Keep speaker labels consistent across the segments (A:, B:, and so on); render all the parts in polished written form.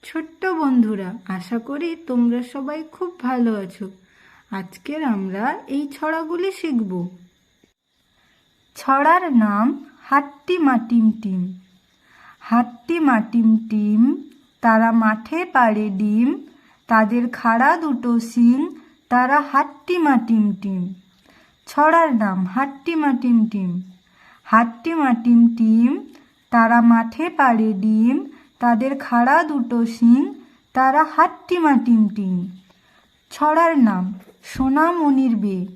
A: ছোট্ট বন্ধুরা, আশা করি তোমরা সবাই খুব ভালো আছো। আজকের আমরা এই ছড়াগুলি শিখব। ছড়ার নাম হাট্টি মাটিম টিম। হাট্টি মাটিম টিম, তারা মাঠে পাড়ে ডিম, তাদের খাড়া দুটো শিং, তারা হাট্টি মাটিম টিম। ছড়ার নাম হাট্টি মাটিম টিম। হাট্টি মাটিম টিম, তারা মাঠে পাড়ে ডিম, তাদের খাড়া দুটো শিং, তারা হাট্টি মাটিম টিম। ছড়ার নাম সোনামণির বে।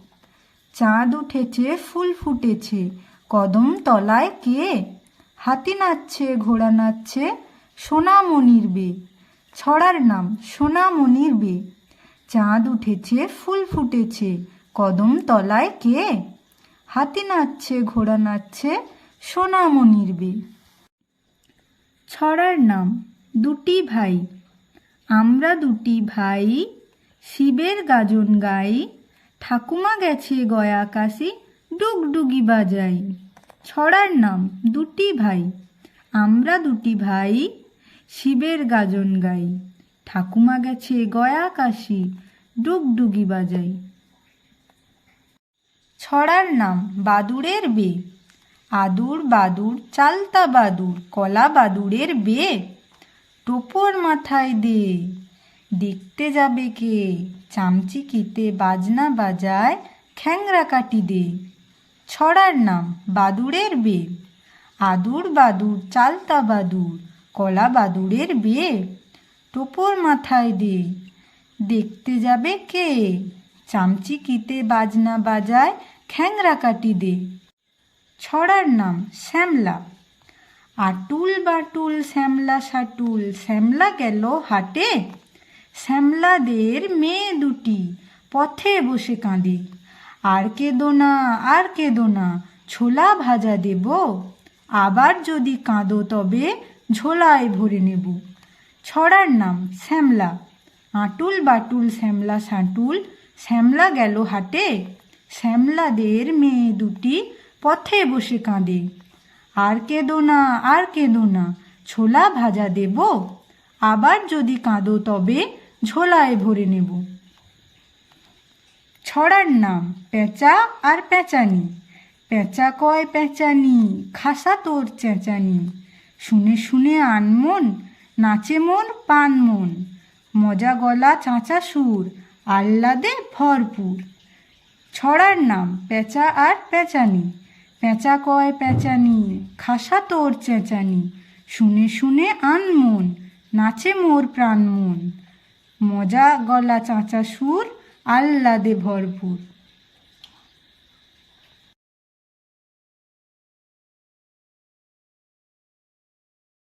A: চাঁদ উঠেছে, ফুল ফুটেছে, কদম তলায় কে? হাতি নাচছে, ঘোড়া নাচছে, সোনামণির বে। ছড়ার নাম সোনামণির বে। চাঁদ উঠেছে, ফুল ফুটেছে, কদম তলায় কে? হাতি নাচছে, ঘোড়া নাচছে, সোনামণির বে। ছড়ার নাম দুটি ভাই। আমরা দুটি ভাই, শিবের গাজন গাই, ঠাকুমা গেছে গয়া কাশি, ডুগডুগি বাজাই। ছড়ার নাম দুটি ভাই। আমরা দুটি ভাই, শিবের গাজন গাই, ঠাকুমা গেছে গয়া কাশি, ডুগডুগি বাজাই। ছড়ার নাম বাদুড়ের বে। আদুর বাদুর চালতা বাদুর, কলা বাদুড়ের বে। টোপর মাথায় দে, দেখতে যাবে কে? চামচিকিতে বাজনা বাজায়, খ্যাংরা কাটি দে। ছড়ার নাম বাদুড়ের বে। আদুর বাদুর চালতা বাদুর, কলা বাদুড়ের বে। টোপর মাথায় দে, দেখতে যাবে কে? চামচিকিতে বাজনা বাজায়, খ্যাংরা কাটি দে। ছড়ার নাম শ্যামলা। আটুল বাটুল শ্যামলা সাটুল, শ্যামলা গেল হাটে, শ্যামলাদের মেয়ে দুটি পথে বসে কাঁদে। আর কেঁদো না, আর কেঁদো না, ছোলা ভাজা দেব, আবার যদি কাঁদো তবে ঝোলায় ভরে নেব। ছড়ার নাম শ্যামলা। আটুল বাটুল শ্যামলা সাটুল, শ্যামলা গেল হাটে, শ্যামলাদের মেয়ে দুটি পথে বসে কাঁদে। আর কেঁদো না, আর কেঁদো না, ছোলা ভাজা দেব, আবার যদি কাঁদো তবে ঝোলায় ভরে নেব। ছড়ার নাম পেঁচা আর পেঁচানি। পেঁচা কয় পেঁচানি, খাসা তোর চেঁচানি, শুনে শুনে আনমন, নাচে মন পান মন, মজা গলা চাঁচা সুর, আহ্লাদে ভরপুর। ছড়ার নাম পেঁচা আর পেঁচানি। পেঁচা কয় পেঁচানি, খাসা তোর চেঁচানি, শুনে শুনে আনমন, নাচে মোর প্রাণ মন, মজা গলা চাঁচা সুর, আহ্লাদে ভরপুর।